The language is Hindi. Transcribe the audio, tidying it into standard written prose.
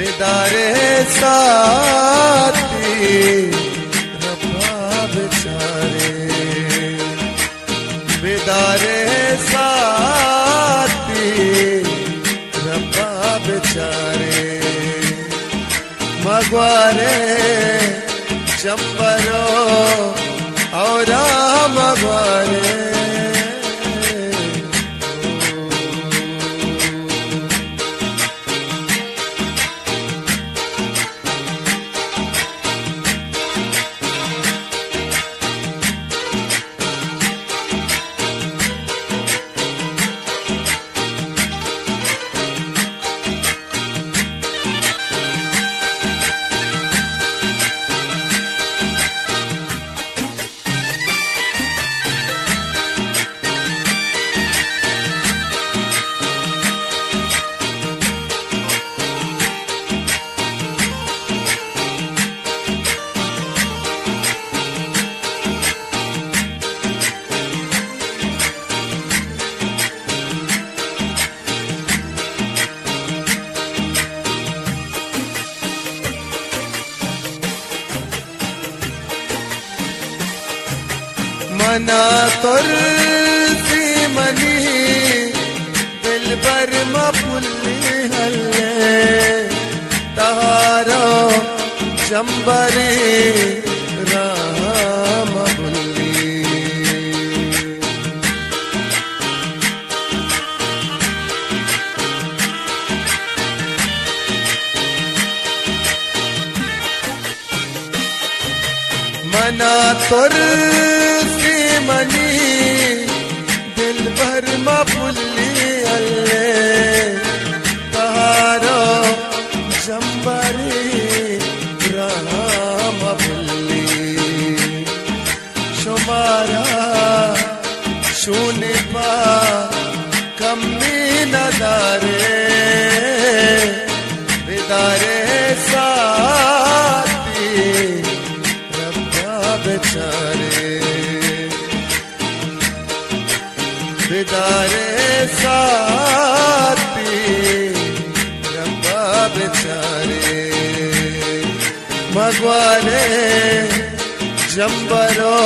बेदारे साथी रब्बा बेचारे, बेदारे साथी रब्बा बेचारे, मगवारे चंबरो और मगवारे। मना तुर्सी मनी दिल बर मपुल्ली हल्ले, तहारो चंबरी राम बुल्ली। मना तुर्सी मनी दिल भर मपुल्ली अल्ले, तहारो चंबरी राम बुल्ली। शुमारा शून्य पा कमी नदारे, बेदारे साथी रब्बा बेचारे, बेदारे साथी रब्बा बेचारे, मगवारे जंबरो